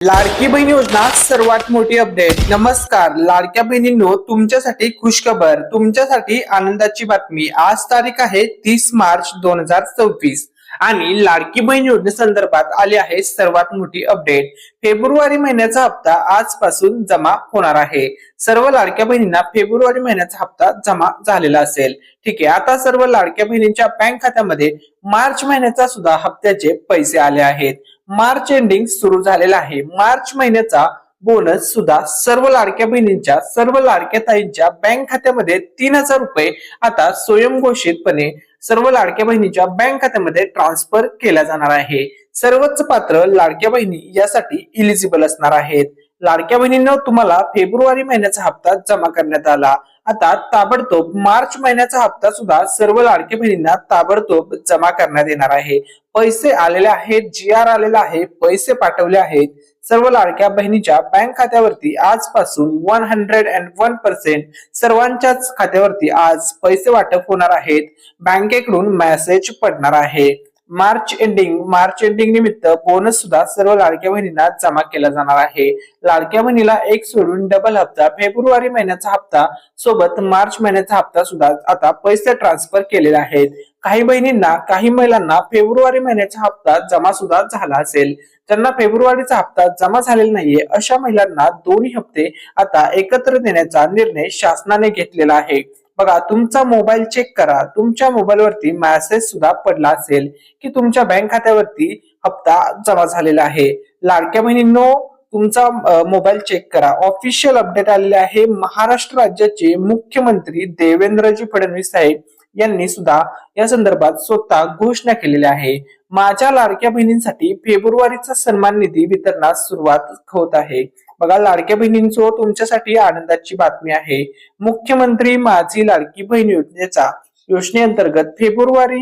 लाडकी बहीण योजना सर्वात मोठी अपडेट। नमस्कार लाडक्या बहिणींनो, तुमच्यासाठी खुशखबर, तुमच्यासाठी आनंदाची बातमी। आज तारीख आहे 30 मार्च 2024 आणि लाडकी बहीण योजनेसंदर्भात आली आहे सर्वात मोठी अपडेट। फेब्रुवारी महिन्याचा हप्ता आजपासून जमा होणार आहे। सर्व लाडक्या बहिणींना फेब्रुवारी महिन्याचा हप्ता जमा झालेला असेल। ठीक आहे, आता सर्व लाडक्या बहिणींच्या बँक खात्यामध्ये मार्च महिन्याचा सुद्धा हप्त्याचे पैसे आले आहेत। मार्च एंडिंग सुरू झालेला आहे। मार्च महिन्याचा बोनस सुद्धा सर्व लाडक्या बहिणींच्या, सर्व लाडक्या ताईंच्या बँक खात्यामध्ये 3000 रुपये आता स्वयंघोषितपणे सर्व लाडक्या बहिणीच्या बँक खात्यामध्ये ट्रान्सफर केला जाणार आहे। सर्वच पात्र लाडक्या बहिणी यासाठी इलिजिबल असणार आहेत। लाडक्या बहिणींनो, तुम्हाला फेब्रुवारी महिन्याचा हप्ता जमा करण्यात आला। आता ताबडतोब मार्च महिन्याचा हप्ता सुद्धा सर्व लाडक्या बहिणींना ताबडतोब जमा करण्यात येणार आहे। पैसे आलेले आहेत, GR आलेला आहे, पैसे पाठवले आहेत। सर्व लाडक्या बहिणीच्या बँक खात्यावरती आजपासून 101% सर्वांच्याच खात्यावरती आज पैसे वाटप होणार आहेत। बँकेकडून मेसेज पडणार आहे। मार्च एंडिंग निमित्त बोनस सुद्धा सर्व लाडक्या बहिणींना जमा केला जाणार आहे। लाडक्या बहिणीला एक सोडून डबल हप्ता, फेब्रुवारी महिन्याचा हप्ता सोबत मार्च महिन्याचा हप्ता सुद्धा आता पैसे ट्रान्सफर केलेले आहेत। काही बहिणींना, काही महिलांना फेब्रुवारी महिन्याचा हप्ता जमा सुद्धा झाला असेल। ज्यांना फेब्रुवारीचा हप्ता जमा झालेला नाहीये अशा महिलांना दोन्ही हप्ते आता एकत्र देण्याचा निर्णय शासनाने घेतलेला आहे। बघा, तुमचा मोबाईल चेक करा, तुमच्या मोबाईलवरती मेसेज सुद्धा पडला असेल की तुमच्या बँक खात्यावरती हप्ता जमा झालेला आहे। लाडक्या बहिणींनो, तुमचा मोबाईल चेक करा। ऑफिशियल अपडेट आलेले आहे। महाराष्ट्र राज्याचे मुख्यमंत्री देवेंद्रजी फडणवीस साहेब यांनी सुद्धा या संदर्भात स्वतः घोषणा केलेली आहे। माझ्या लाडक्या बहिणींसाठी फेब्रुवारीचा सन्मान निधी वितरणास सुरुवात होत आहे। बघा लाडक्या बहिणींचो, तुमच्यासाठी आनंदाची बातमी आहे। मुख्यमंत्री माझी लाडकी बहीण योजनेअंतर्गत फेब्रुवारी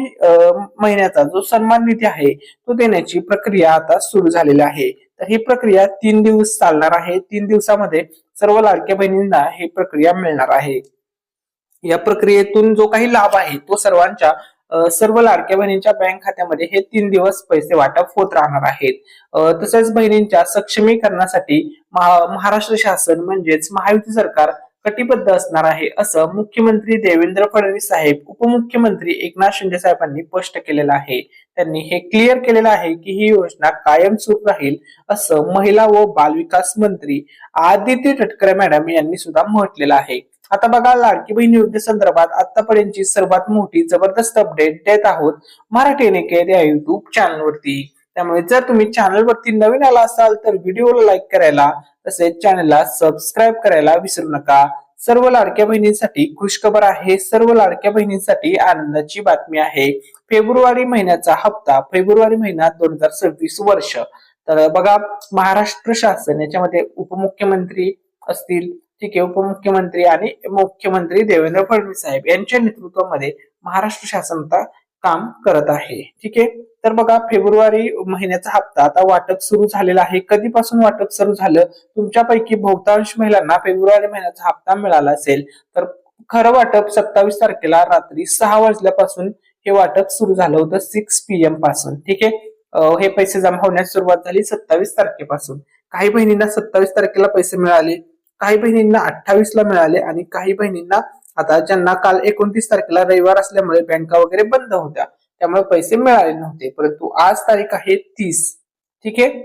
महिन्याचा जो सन्मान निधी आहे तो देण्याची प्रक्रिया आता सुरू झालेली आहे। तर ही प्रक्रिया 3 दिवस चालणार आहे। 3 दिवसामध्ये सर्व लाडक्या बहिणींना ही प्रक्रिया मिळणार आहे। या प्रक्रियेतून जो काही लाभ आहे तो सर्व लाडक्या बहिणींच्या बँक खात्यामध्ये हे 3 दिवस पैसे वाटप होत राहणार आहेत। तसेच बहिणींच्या सक्षमीकरणासाठी महाराष्ट्र शासन म्हणजेच महायुती सरकार कटिबद्ध असणार आहे, असं मुख्यमंत्री देवेंद्र फडणवीस साहेब, उपमुख्यमंत्री एकनाथ शिंदे साहेबांनी स्पष्ट केलेलं आहे। त्यांनी हे क्लिअर केलेलं आहे की ही योजना कायमस्वरूपी राहील, असं महिला व बालविकास मंत्री आदिती तटकरे मॅडम यांनी सुद्धा म्हटलेलं आहे। आता बघा, लाडकी बहीण योजनेसंदर्भात आतापर्यंतची सर्वात मोठी जबरदस्त अपडेट देत आहोत मराठी एनएके या युट्यूब चॅनलवरती। त्यामुळे जर तुम्ही चॅनलवरती नवीन आला असाल तर व्हिडिओला लाईक करायला, तसेच चॅनलला सबस्क्राईब करायला विसरू नका। सर्व लाडक्या बहिणींसाठी खुशखबर आहे। सर्व लाडक्या बहिणींसाठी आनंदाची बातमी आहे। फेब्रुवारी महिन्याचा हप्ता, फेब्रुवारी महिना 2026 वर्ष। तर बघा, महाराष्ट्र शासन याच्यामध्ये उपमुख्यमंत्री असतील, ठीक आहे, उपमुख्यमंत्री आणि मुख्यमंत्री देवेंद्र फडणवीस साहेब यांच्या नेतृत्वामध्ये महाराष्ट्र शासन आता काम करत आहे। ठीक आहे, तर बघा, फेब्रुवारी महिन्याचा हप्ता आता वाटप सुरू झालेला आहे। कधीपासून वाटप सुरू झालं? तुमच्यापैकी बहुतांश महिलांना फेब्रुवारी महिन्याचा हप्ता मिळाला असेल तर खरं वाटप 27 तारखेला रात्री 6 वाजल्यापासून हे वाटप सुरू झालं होतं, 6 PM पासून। ठीक आहे, हे पैसे जमा होण्यास सुरुवात झाली 27 तारखेपासून। काही बहिणींना 27 तारखेला पैसे मिळाले, काही बहिणींना 28 ला मिळाले आणि काही बहिणींना आता, ज्यांना काल 29 तारखेला रविवार असल्यामुळे बँका वगैरे बंद होत्या त्यामुळे पैसे मिळाले नव्हते, परंतु आज तारीख आहे 30। ठीक आहे,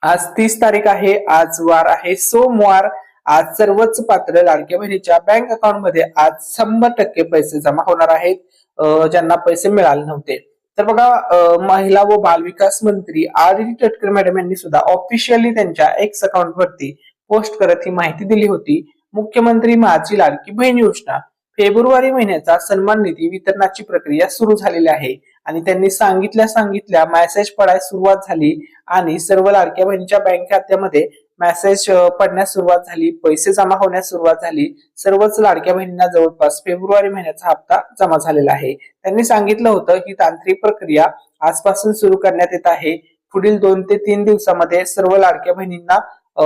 आज 30 तारीख आहे, आज वार आहे सोमवार। आज सर्वच पात्र लाडक्या बहिणीच्या बँक अकाउंट मध्ये आज 100% पैसे जमा होणार आहेत ज्यांना पैसे मिळाले नव्हते। तर बघा, महिला व बालविकास मंत्री आदिती तटकरे मॅडम यांनी सुद्धा ऑफिशियली त्यांच्या एक्स अकाउंट वरती पोस्ट करत ही माहिती दिली होती। मुख्यमंत्री माझी लाडकी बहीण योजना फेब्रुवारी महिन्याचा सन्मान निधी वितरणाची प्रक्रिया सुरू झालेली आहे आणि त्यांनी सांगितल्या मेसेज पडायला सुरुवात झाली आणि सर्व लाडक्या बहिणीच्या बँक खात्यामध्ये मेसेज पडण्यास सुरुवात झाली, पैसे जमा होण्यास सुरुवात झाली। सर्वच लाडक्या बहिणींना जवळपास फेब्रुवारी महिन्याचा हप्ता जमा झालेला आहे। त्यांनी सांगितलं होतं की तांत्रिक प्रक्रिया आजपासून सुरू करण्यात येत आहे। पुढील 2 ते 3 दिवसामध्ये सर्व लाडक्या बहिणींना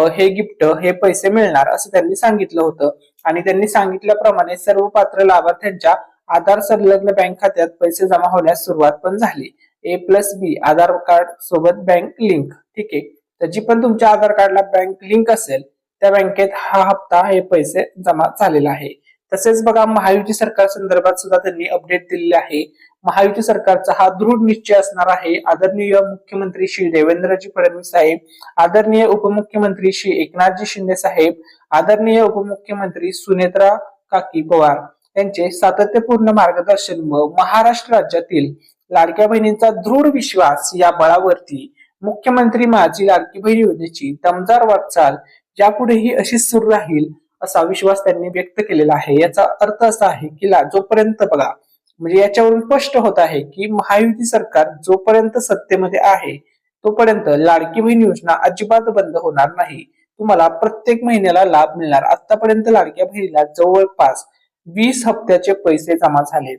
हे गिफ्ट, हे पैसे मिळणार असं त्यांनी सांगितलं होतं आणि त्यांनी सांगितल्याप्रमाणे सर्व पात्र लाभार्थ्यांच्या आधार संलग्न बँक खात्यात पैसे जमा होण्यास सुरुवात पण झाली। A+B आधार कार्ड सोबत बँक लिंक। ठीक आहे, त्याची पण तुमच्या आधार कार्डला बँक लिंक असेल त्या बँकेत हा हप्ता हे पैसे जमा झालेला आहे. तसेच बघा महायुती सरकार संदर्भात सुद्धा त्यांनी अपडेट दिलेले आहे. महायुती सरकारचा हा दृढ निश्चय असणार आहे. आदरणीय मुख्यमंत्री श्री देवेंद्रजी फडणवीस साहेब, आदरणीय उपमुख्यमंत्री श्री एकनाथजी शिंदे साहेब, आदरणीय उपमुख्यमंत्री सुनेत्रा काकी पवार यांचे सातत्यपूर्ण मार्गदर्शन व महाराष्ट्र राज्यातील लाडक्या बहिणींचा दृढ विश्वास या बळावरती मुख्यमंत्री माझी लाडकी बहीण योजनेची दमदार वाटचाल यापुढेही अशीच सुरू राहील असा विश्वास त्यांनी व्यक्त केलेला आहे. याचा अर्थ असा आहे की जोपर्यंत बघा म्हणजे याच्यावरून स्पष्ट होत आहे की महायुती सरकार जोपर्यंत सत्तेमध्ये आहे तोपर्यंत लाडकी बहीण योजना अजिबात बंद होणार नाही. तुम्हाला प्रत्येक महिन्याला लाभ मिळणार. आतापर्यंत लाडक्या बहिणीला जवळपास 20 हप्त्याचे पैसे जमा झाले.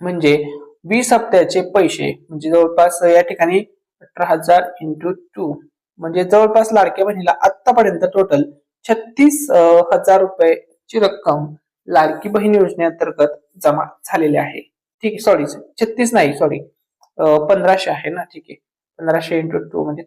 म्हणजे 20 हप्त्याचे पैसे म्हणजे जवळपास या ठिकाणी 18,000 × 2 म्हणजे जवळपास लाडक्या बहिणीला आतापर्यंत टोटल 36,000 रुपयाची रक्कम लाडकी बहीण योजनेअंतर्गत जमा झालेली आहे. ठीक आहे, सॉरी 36 नाही, सॉरी 1500 आहे ना. ठीक आहे, 1500 × 2 म्हणजे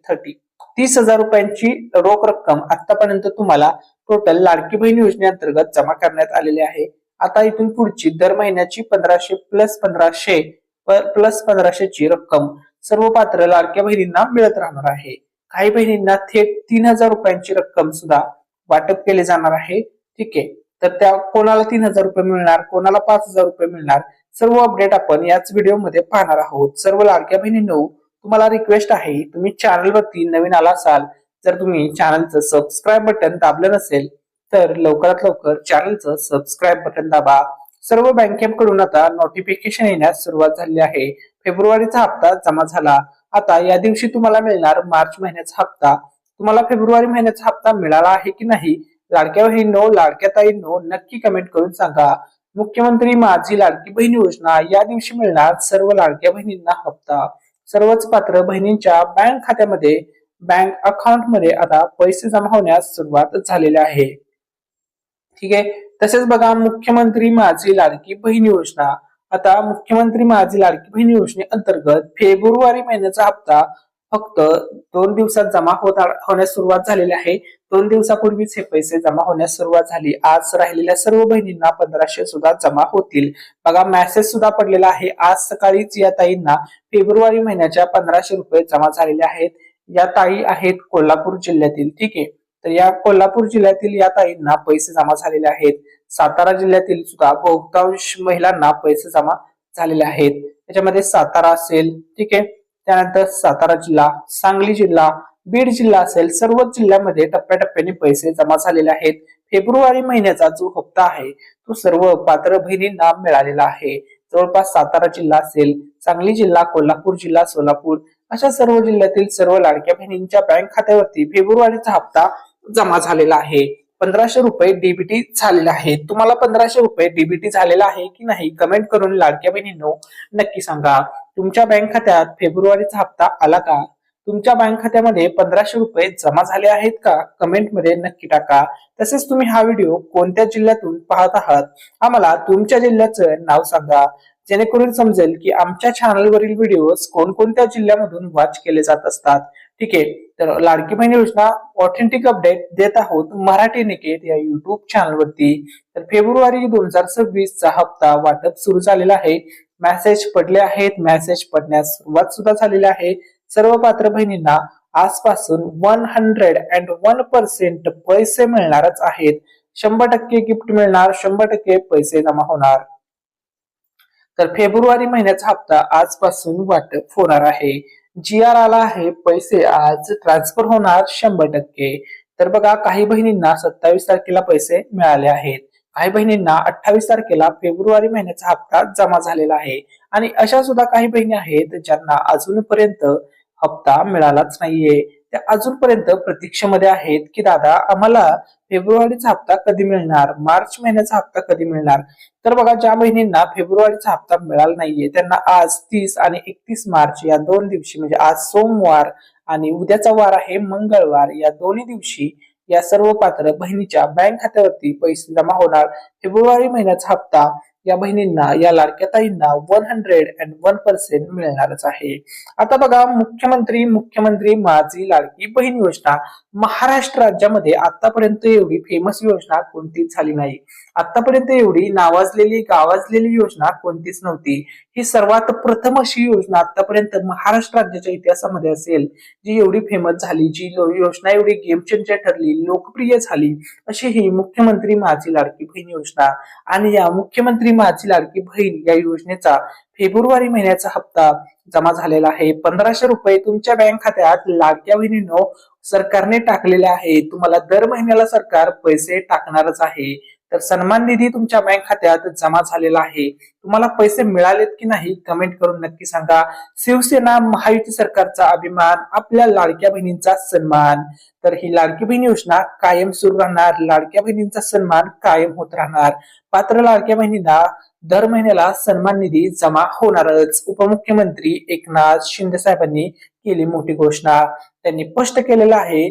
30,000 रुपयांची रोख रक्कम आतापर्यंत तुम्हाला टोटल लाडकी बहीण योजनेअंतर्गत जमा करण्यात आलेली आहे. आता इथून पुढची दर महिन्याची 1500 प्लस 1500 प्लस 1500 ची रक्कम सर्व पात्र लाडक्या बहिणींना मिळत राहणार आहे. काही बहिणींना थेट 3,000 रुपयांची रक्कम सुद्धा वाटप केले जाणार आहे. ठीक आहे, तर त्या कोणाला 3,000 रुपये मिळणार, कोणाला 5,000 रुपये मिळणार, सर्व अपडेट आपण याच व्हिडिओमध्ये पाहणार आहोत. सर्व लाडक्या बहिणींनो, तुम्हाला रिक्वेस्ट आहे, तुम्ही चॅनलवरती नवीन आला असाल, जर तुम्ही चॅनलचं सबस्क्राईब बटन दाबलं नसेल तर लवकरात लवकर चॅनलचं सबस्क्राईब बटन दाबा. सर्व बँकेकडून आता नोटिफिकेशन येण्यास सुरुवात झाली आहे. फेब्रुवारीचा हप्ता जमा झाला. आता या दिवशी तुम्हाला मिळणार मार्च महिन्याचा हप्ता. तुम्हाला फेब्रुवारी महिन्याचा हप्ता मिळाला आहे की नाही, लाडक्या बहिणींनो, लाडक्या ताईंनो, नक्की कमेंट करून सांगा. मुख्यमंत्री माझी लाडकी बहीण योजना या दिवशी मिळणार सर्व लाडक्या बहिणींना हप्ता. सर्वच पात्र बहिणींच्या बँक खात्यामध्ये, बँक अकाउंट मध्ये आता पैसे जमा होण्यास सुरुवात झालेली आहे. ठीक आहे, तसेच बघा मुख्यमंत्री माझी लाडकी बहीण योजना, आता मुख्यमंत्री माझी लाडकी बहीण योजनेअंतर्गत फेब्रुवारी महिन्याचा हप्ता फक्त 2 दिवसात जमा होण्यास सुरुवात झालेली आहे. 2 दिवसापूर्वीच हे पैसे जमा होण्यास सुरुवात झाली. आज राहिलेल्या सर्व बहिणींना 1500 सुद्धा जमा होतील. बघा मेसेज सुद्धा पडलेला आहे. आज सकाळीच या ताईंना फेब्रुवारी महिन्याच्या 1500 रुपये जमा झालेले आहेत. या ताई आहेत कोल्हापूर जिल्ह्यातील. ठीक आहे, तर या कोल्हापूर जिल्ह्यातील या ताईंना पैसे जमा झालेले आहेत. सातारा जिल्ह्यातील सुद्धा बहुतांश महिलांना पैसे जमा झालेले आहेत. त्याच्यामध्ये सातारा असेल, ठीक आहे, त्यानंतर सातारा जिल्हा, सांगली जिल्हा, बीड जिल्हा असेल, सर्वच जिल्ह्यामध्ये टप्प्याटप्प्याने पैसे जमा झालेले आहेत. फेब्रुवारी महिन्याचा जो हप्ता आहे तो सर्व पात्र बहिणींना मिळालेला आहे. जवळपास सातारा जिल्हा असेल, सांगली जिल्हा, कोल्हापूर जिल्हा, सोलापूर अशा सर्व जिल्ह्यातील सर्व लाडक्या बहिणींच्या बँक खात्यावरती फेब्रुवारीचा हप्ता जमा झालेला आहे. 1500 रुपये डीबीटी झालेला आहे. तुम्हाला 1500 रुपये डीबीटी झालेला आहे की नाही, कमेंट करून लाडक्या बहिणींनो नक्की सांगा. तुमच्या बँक खात्यात फेब्रुवारीचा हप्ता आला का? तुमच्या बँक खात्यामध्ये 1500 रुपये जमा झाले आहेत का? कमेंटमध्ये नक्की टाका. तसेच तुम्ही हा व्हिडिओ कोणत्या जिल्ह्यातून पाहत आहात, आम्हाला तुमच्या जिल्ह्याचं नाव सांगा, जेणेकरून समजेल की आमच्या चॅनलवरील व्हिडिओज कोणकोणत्या जिल्ह्यामधून वॉच केले जात असतात. ठीक आहे, तर लाडकी बहीण योजना ऑथेंटिक अपडेट देत आहोत मराठी निकेत या युट्यूब चॅनलवरती. तर फेब्रुवारी 2026 चा हप्ता वाटप सुरू झालेला आहे. मेसेज पडले आहेत, मेसेज पडण्यास सुरुवात सुद्धा झालेली आहे. सर्व पात्र बहिणींना आजपासून 101% पैसे मिळणारच आहेत. 100% गिफ्ट मिळणार, 100% पैसे जमा होणार. तर फेब्रुवारी महिन्याचा हप्ता आजपासून वाटप होणार आहे. GR आला आहे, पैसे आज ट्रान्सफर होणार 100%. तर बघा काही बहिणींना 27 तारखेला पैसे मिळाले आहेत. काही बहिणींना 28 तारखेला फेब्रुवारी महिन्याचा हप्ता जमा झालेला आहे. आणि अशा सुद्धा काही बहिणी आहेत ज्यांना अजूनपर्यंत हप्ता मिळालाच नाहीये. त्या अजूनपर्यंत प्रतीक्षेमध्ये आहेत की दादा आम्हाला फेब्रुवारीचा हप्ता कधी मिळणार, मार्च महिन्याचा हप्ता कधी मिळणार. तर बघा ज्या बहिणींना फेब्रुवारीचा हप्ता मिळाला नाहीये त्यांना आज 30 आणि 31 मार्च या 2 दिवशी, म्हणजे आज सोमवार आणि उद्याचा वार आहे मंगळवार, या दोन्ही दिवशी या सर्व पात्र बहिणीच्या बँक खात्यावरती पैसे जमा होणार. फेब्रुवारी महिन्याचा हप्ता या बहिणींना, या लाडक्या ताईंना 101% मिळणारच आहे. आता बघा, मुख्यमंत्री माझी लाडकी बहीण योजना महाराष्ट्र राज्यामध्ये आतापर्यंत एवढी फेमस योजना कोणतीच झाली नाही. आतापर्यंत एवढी नावाजलेली गावाजलेली योजना कोणतीच नव्हती. ही सर्वात प्रथम अशी योजना आतापर्यंत महाराष्ट्र राज्याच्या इतिहासामध्ये असेल जी एवढी फेमस झाली, जी योजना एवढी गेम चेंजर ठरली, लोकप्रिय झाली, अशी ही मुख्यमंत्री माझी लाडकी बहीण योजना. आणि या मुख्यमंत्री माझी लाडकी बहीण या योजनेचा फेब्रुवारी महिन्याचा हप्ता जमा झालेला आहे. 1500 रुपये तुमच्या बँक खात्यात लाडक्या बहिणींनो सरकारने टाकलेले आहे. तुम्हाला दर महिन्याला सरकार पैसे टाकणारच आहे. तर सन्मान निधी तुमच्या बँक खात्यात जमा झालेला आहे. तुम्हाला पैसे मिळालेत की नाही कमेंट करून नक्की सांगा. शिवसेना महायुती सरकारचा अभिमान, आपल्या लाडक्या बहिणींचा सन्मान. तर ही लाडकी बहीण योजना कायम सुरू राहणार. लाडक्या बहिणींचा सन्मान कायम होत राहणार. पात्र लाडक्या बहिणींना दर महिन्याला सन्मान निधी जमा होणारच. उपमुख्यमंत्री एकनाथ शिंदे साहेबांनी केली मोठी घोषणा. त्यांनी स्पष्ट केलेलं आहे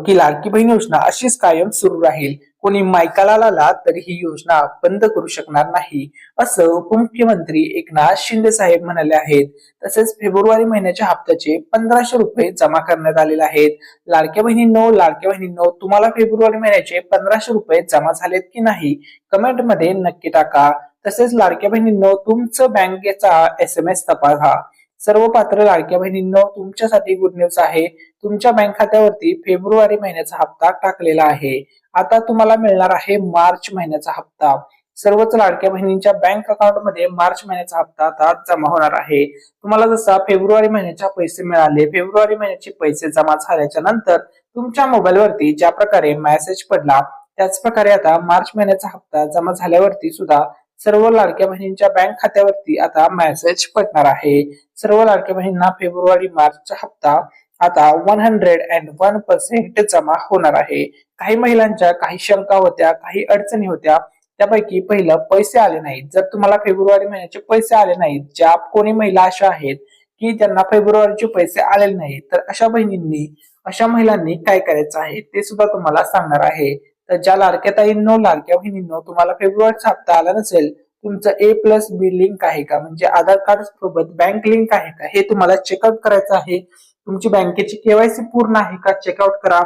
की लाडकी बहीण योजना अशीच कायम सुरू राहील. कोणी मायकाला लाला तरी ही योजना बंद करू शकणार नाही, असं उपमुख्यमंत्री एकनाथ शिंदे साहेब म्हणाले आहेत. तसेच फेब्रुवारी महिन्याच्या हप्त्याचे 1500 रुपये जमा करण्यात आलेले आहेत. लाडक्या बहिणींनो तुम्हाला फेब्रुवारी महिन्याचे 1500 रुपये जमा झालेत की नाही कमेंट मध्ये नक्की टाका. तसेच लाडक्या बहिणींनो तुमचं बँकेचा SMS तपासा. सर्व पात्र लाडक्या बहिणींनो तुमच्यासाठी गुड न्यूज आहे. तुमच्या बँक खात्यावरती फेब्रुवारी महिन्याचा हप्ता टाकलेला आहे. आता तुम्हाला मिळणार आहे मार्च महिन्याचा हप्ता. सर्वच लाडक्या बहिणींच्या बँक अकाउंट मध्ये मार्च महिन्याचा हप्ता आता जमा होणार आहे. तुम्हाला जसा फेब्रुवारी महिन्याचे पैसे मिळाले, फेब्रुवारी महिन्याचे पैसे जमा झाल्याच्या नंतर तुमच्या मोबाईलवरती ज्या प्रकारे मेसेज पडला त्याच प्रकारे आता मार्च महिन्याचा हप्ता जमा झाल्यावरती सुद्धा सर्व लाडक्या बहिणींच्या बँक खात्यावरती आता मेसेज पडणार आहे. सर्व लाडक्या बहिणींना फेब्रुवारी मार्चचा हप्ता आता 101% जमा होणार आहे. काही महिलांच्या काही शंका होत्या, काही अडचणी होत्या, त्यापैकी पहिलं पैसे आले नाहीत. जर तुम्हाला फेब्रुवारी महिन्याचे पैसे आले नाहीत, ज्या कोणी महिला अशा आहेत की त्यांना फेब्रुवारीचे पैसे आलेले नाहीत, तर अशा महिलांनी काय करायचं आहे ते सुद्धा तुम्हाला सांगणार आहे. तर ज्या लाडक्या ताईंनो, लाडक्या बहिणींनो तुम्हाला फेब्रुवारीचा हप्ता आला नसेल, तुमचं A+B लिंक आहे का, म्हणजे आधार कार्ड सोबत बँक लिंक आहे का, हे तुम्हाला चेकआउट करायचं आहे. तुमची बँकेची KYC पूर्ण आहे का चेकआउट करा.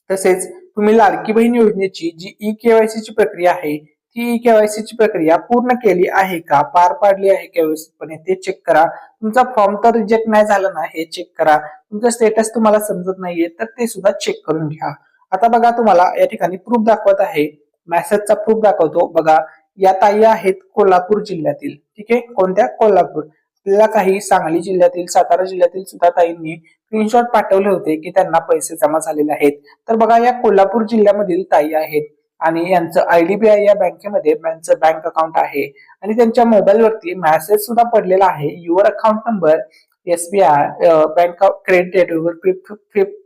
तसेच तुम्ही लाडकी बहीण योजनेची जी E-KYC ची प्रक्रिया आहे ती E-KYC ची प्रक्रिया पूर्ण केली आहे का, पार पाडली आहे व्यवस्थितपणे ते चेक करा. तुमचा फॉर्म तर रिजेक्ट नाही झाला ना हे चेक करा. तुमचं स्टेटस तुम्हाला समजत नाहीये तर ते सुद्धा चेक करून घ्या. आता बघा, तुम्हाला या ठिकाणी प्रूफ दाखवत आहे, मेसेजचा प्रूफ दाखवतो. बघा, या ताई आहेत कोल्हापूर जिल्ह्यातील. ठीक आहे, कोणत्या? कोल्हापूर. आपल्याला काही सांगली जिल्ह्यातील, सातारा जिल्ह्यातील सुद्धा ताईंनी स्क्रीनशॉट पाठवले होते की त्यांना पैसे जमा झालेले आहेत. तर बघा, या कोल्हापूर जिल्ह्यामधील ताई आहेत आणि यांचं IDBI या बँकेमध्ये त्यांचं बँक अकाउंट आहे आणि त्यांच्या मोबाईलवरती मेसेज सुद्धा पडलेला आहे. Your account number SBI bank credit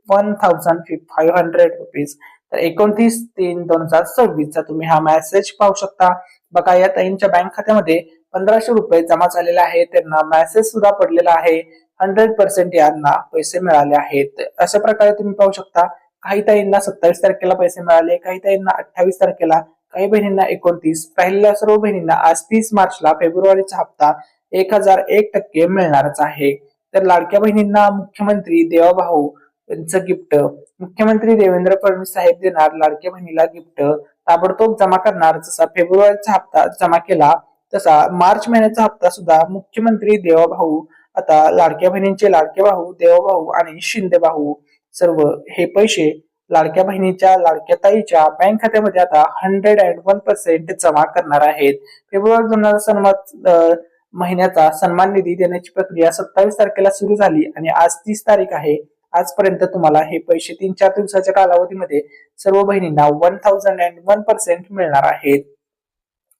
1500 rupees. तर 29/3/2026 चा तुम्ही हा मेसेज पाहू शकता. बघा, या ताईंच्या बँक खात्यामध्ये 1500 रुपये जमा झालेले आहेत. त्यांना मेसेज सुद्धा पडलेला आहे. 100% यांना पैसे मिळाले आहेत. अशा प्रकारे तुम्ही पाहू शकता. काही ताईंना 27 तारखेला पैसे मिळाले, काही ताईंना 28 तारखेला, काही बहिणींना 29, राहिलेल्या सर्व बहिणींना आज 30 मार्चला फेब्रुवारीचा हप्ता 1001% मिळणारच आहे. तर लाडक्या बहिणींना मुख्यमंत्री देवाभाऊ यांचं गिफ्ट, मुख्यमंत्री देवेंद्र फडणवीस साहेब देणार लाडक्या बहिणीला गिफ्ट, ताबडतोब जमा करणार. जसा फेब्रुवारीचा हप्ता जमा केला तसा मार्च महिन्याचा हप्ता सुद्धा मुख्यमंत्री देवाभाऊ, आता लाडक्या बहिणींचे लाडके भाऊ देवाभाऊ आणि शिंदे भाऊ सर्व हे पैसे लाडक्या बहिणीच्या, लाडक्या ताईच्या बँक खात्यामध्ये आता 101% जमा करणार आहेत. फेब्रुवारी 2026 महिन्याचा सन्मान निधी देण्याची प्रक्रिया 27 तारखेला सुरू झाली आणि आज 30 तारीख आहे. आजपर्यंत तुम्हाला हे पैसे 3-4 दिवसाच्या कालावधीमध्ये सर्व बहिणींना 1001% मिळणार आहेत.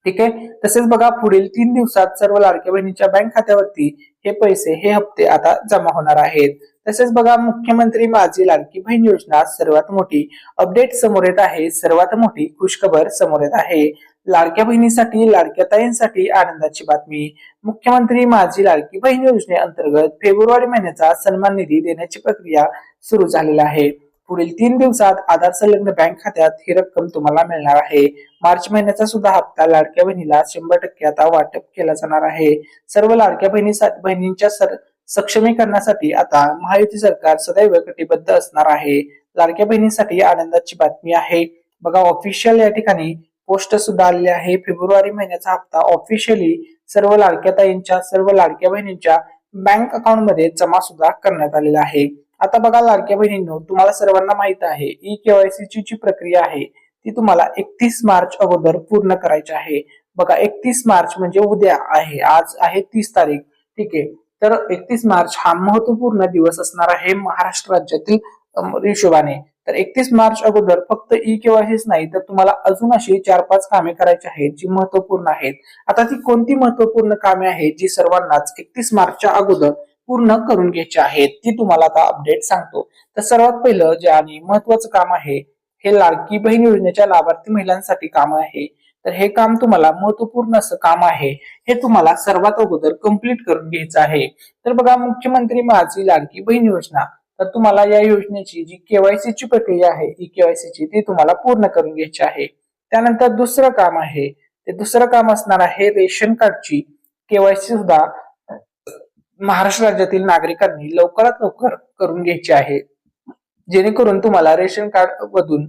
ठीक आहे. तसेच बघा, पुढील 3 दिवसात सर्व लाडक्या बहिणीच्या बँक खात्यावरती हे पैसे, हे हप्ते आता जमा होणार आहेत. तसेच बघा, मुख्यमंत्री माझी लाडकी बहीण योजना सर्वात मोठी अपडेट समोर येत आहे. सर्वात मोठी खुशखबर समोर येत आहे. लाडक्या बहिणीसाठी, लाडक्या ताईंसाठी आनंदाची बातमी. मुख्यमंत्री माझी लाडकी बहीण योजनेअंतर्गत फेब्रुवारी महिन्याचा सन्मान निधी देण्याची प्रक्रिया सुरू झालेली आहे. पुढील 3 दिवसात आधार संलग्न बँक खात्यात ही रक्कम तुम्हाला मिळणार आहे. मार्च महिन्याचा सुद्धा हप्ता लाडक्या बहिणीला 100% आता वाटप केला जाणार आहे. सर्व लाडक्या बहिणींच्या सक्षमीकरणासाठी आता महायुती सरकार सदैव कटिबद्ध असणार आहे. लाडक्या बहिणीसाठी आनंदाची बातमी आहे. बघा ऑफिशियल या ठिकाणी पोस्ट सुद्धा आलेली आहे. फेब्रुवारी महिन्याचा हप्ता ऑफिशियली सर्व लाडक्या ताईंच्या सर्व लाडक्या बहिणींच्या बँक अकाउंट मध्ये जमा सुद्धा करण्यात आलेला आहे. आता बघा लाडक्या बहिणींनो, तुम्हाला सर्वांना माहित आहे ई केवायसी ची जी प्रक्रिया आहे ती तुम्हाला 31 मार्च अगोदर पूर्ण करायची आहे. बघा 31 मार्च म्हणजे उद्या आहे, आज आहे 30 तारीख. ठीक आहे, तर 31 मार्च हा महत्वपूर्ण दिवस असणार आहे महाराष्ट्र राज्यातील हिशोबाने. तर 31 मार्च अगोदर फक्त ई केवायसीच नाही तर तुम्हाला अजून अशी 4-5 कामे करायची आहेत जी महत्वपूर्ण आहेत. आता ती कोणती महत्वपूर्ण कामे आहेत जी सर्वांनाच 31 मार्चच्या अगोदर पूर्ण करून घ्यायची आहेत ती तुम्हाला आता अपडेट सांगतो. तर सर्वात पहिलं जे आणि महत्वाचं काम आहे हे लाडकी बहीण योजनेच्या लाभार्थी महिलांसाठी काम आहे. तर हे काम तुम्हाला महत्वपूर्ण असं काम आहे, हे तुम्हाला सर्वात अगोदर कंप्लीट करून घ्यायचं आहे. तर बघा मुख्यमंत्री माझी लाडकी बहीण योजना, तर तुम्हाला या योजनेची जी केवायसी ची प्रक्रिया आहे ई केवायसी ची ती तुम्हाला पूर्ण करून घ्यायची आहे. त्यानंतर दुसरं काम आहे ते दुसरं काम असणार आहे रेशन कार्डची केवायसी सुद्धा महाराष्ट्र राज्यातील नागरिकांनी लवकरात लवकर करून घ्यायची आहे, जेणेकरून तुम्हाला रेशन कार्ड मधून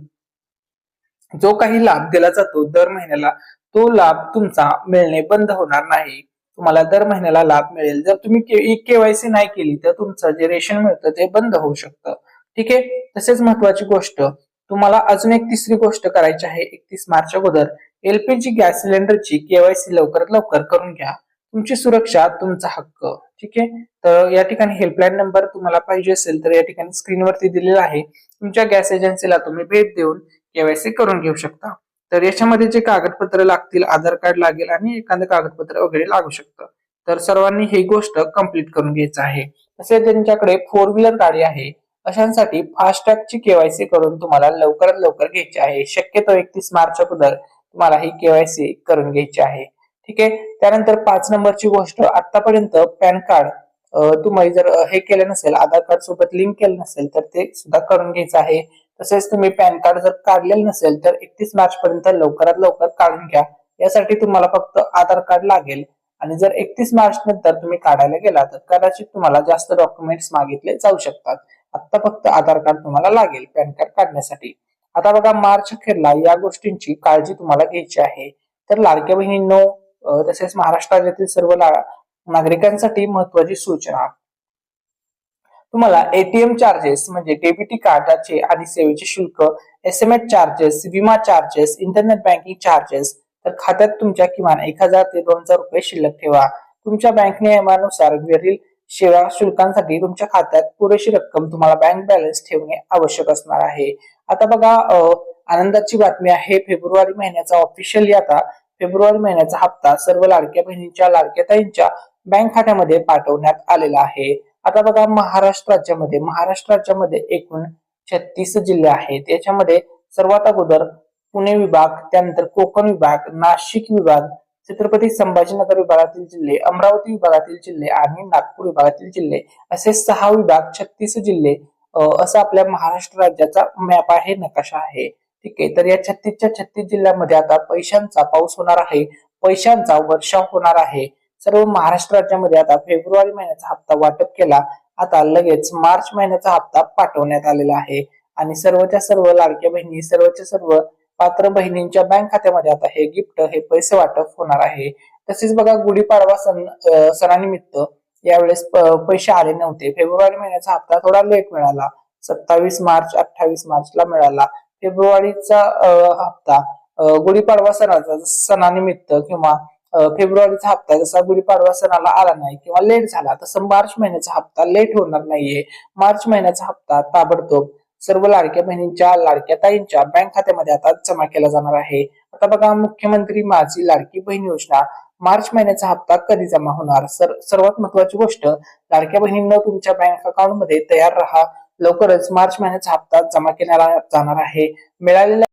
जो काही लाभ दिला जातो दर महिन्याला तो लाभ तुमचा मिळणे बंद होणार नाही. तुम्हाला दर महिन्याला लाभ मिळेल. जर तुम्ही केवायसी नाही केली तर तुमचं जे रेशन मिळतं ते बंद होऊ शकतं. ठीक आहे, तसेच महत्वाची गोष्ट तुम्हाला अजून एक तिसरी गोष्ट करायची आहे. 31 मार्च अगोदर एलपीजी गॅस सिलेंडरची केवायसी लवकरात लवकर करून घ्या. तुमची सुरक्षा तुमचा हक्क. ठीक आहे, तर या ठिकाणी हेल्पलाईन नंबर तुम्हाला पाहिजे असेल तर या ठिकाणी स्क्रीनवरती दिलेला आहे. तुमच्या गॅस एजन्सीला तुम्ही भेट देऊन केवायसी करून घेऊ शकता. तर याच्यामध्ये जे कागदपत्र लागतील आधार कार्ड लागेल आणि एखादं कागदपत्र वगैरे लागू शकतं. तर सर्वांनी ही गोष्ट कंप्लीट करून घ्यायचं आहे. तसेच ज्यांच्याकडे 4 व्हीलर गाडी आहे अशांसाठी फास्टॅगची केवायसी करून तुम्हाला लवकरात लवकर घ्यायची आहे. शक्यतो 31 मार्च अगोदर तुम्हाला ही केवायसी करून घ्यायची आहे. ठीक आहे, त्यानंतर 5 नंबरची गोष्ट, आतापर्यंत पॅन कार्ड तुम्ही जर हे केलं नसेल आधार कार्ड सोबत लिंक केलं नसेल तर ते सुद्धा करून घ्यायचं आहे. तसेच तुम्ही पॅन कार्ड जर काढलेलं नसेल तर 31 मार्च पर्यंत लवकरात लवकर काढून घ्या. यासाठी तुम्हाला फक्त आधार कार्ड लागेल आणि जर 31 मार्च नंतर तुम्ही काढायला गेला तर कदाचित तुम्हाला जास्त डॉक्युमेंट्स मागितले जाऊ शकतात. आता फक्त आधार कार्ड तुम्हाला लागेल पॅन कार्ड काढण्यासाठी. आता बघा मार्च अखेरला या गोष्टींची काळजी तुम्हाला घ्यायची आहे. तर लाडक्या बहिणींनो, तसेच महाराष्ट्र राज्यातील सर्व नागरिकांसाठी महत्वाची सूचना, तुम्हाला एटीएम चार्जेस म्हणजे डेबिट कार्डाचे आणि सेवेचे शुल्क, एसएमएस चार्जेस, विमा चार्जेस, इंटरनेट बँकिंग चार्जेस, तर खात्यात तुमच्या किमान 1000 ते 2000 रुपये शिल्लक ठेवा. तुमच्या बँक नियमानुसार वरील सेवा शुल्कांसाठी तुमच्या खात्यात पुरेशी रक्कम तुम्हाला बँक बॅलन्स ठेवणे आवश्यक असणार आहे. आता बघा आनंदाची बातमी आहे, फेब्रुवारी महिन्याचा ऑफिशियली आता फेब्रुवारी महिन्याचा हप्ता सर्व लाडक्या बहिणींच्या लाडक्या ताईंच्या बँक खात्यामध्ये पाठवण्यात आलेला आहे. आता बघा महाराष्ट्र राज्यामध्ये एकूण 36 जिल्हे आहेत. याच्यामध्ये सर्वात अगोदर पुणे विभाग, त्यानंतर कोकण विभाग, नाशिक विभाग, छत्रपती संभाजीनगर विभागातील जिल्हे, अमरावती विभागातील जिल्हे आणि नागपूर विभागातील जिल्हे असे 6 विभाग, 36 जिल्हे असा आपल्या महाराष्ट्र राज्याचा मॅप आहे, नकाशा आहे. ठीक आहे, तर या 36च्या 36 जिल्ह्यामध्ये आता पैशांचा पाऊस होणार आहे, पैशांचा वर्षाव होणार आहे. सर्व महाराष्ट्र राज्यामध्ये आता फेब्रुवारी महिन्याचा हप्ता वाटप केला, आता लगेच मार्च महिन्याचा हप्ता पाठवण्यात आलेला आहे आणि सर्वच्या सर्व लाडक्या बहिणी, सर्वच्या सर्व पात्र बहिणींच्या बँक खात्यामध्ये आता हे गिफ्ट, हे पैसे वाटप होणार आहे. तसेच बघा गुढीपाडवा सणानिमित्त यावेळेस पैसे आले नव्हते. फेब्रुवारी महिन्याचा हप्ता थोडा लेट मिळाला, 27 मार्च 28 मार्चला मिळाला. फेब्रुवारीचा हप्ता गुढीपाडवा सणानिमित्त किंवा फेब्रुवारीचा हप्ता जसा गुढीपाडवा सणाला आला नाही किंवा लेट झाला तसं मार्च महिन्याचा हप्ता लेट होणार नाहीये. मार्च महिन्याचा हप्ता ताबडतोब सर्व लाडक्या बहिणींच्या लाडक्या ताईंच्या बँक खात्यामध्ये आता जमा केला जाणार आहे. आता बघा मुख्यमंत्री माझी लाडकी बहीण योजना मार्च महिन्याचा हप्ता कधी जमा होणार. सर्वात महत्वाची गोष्ट, लाडक्या बहिणींना तुमच्या बँक अकाउंट मध्ये तयार राहा, लवकरच मार्च महिन्याचा हप्ता जमा केला जाणार आहे. मिळालेल्या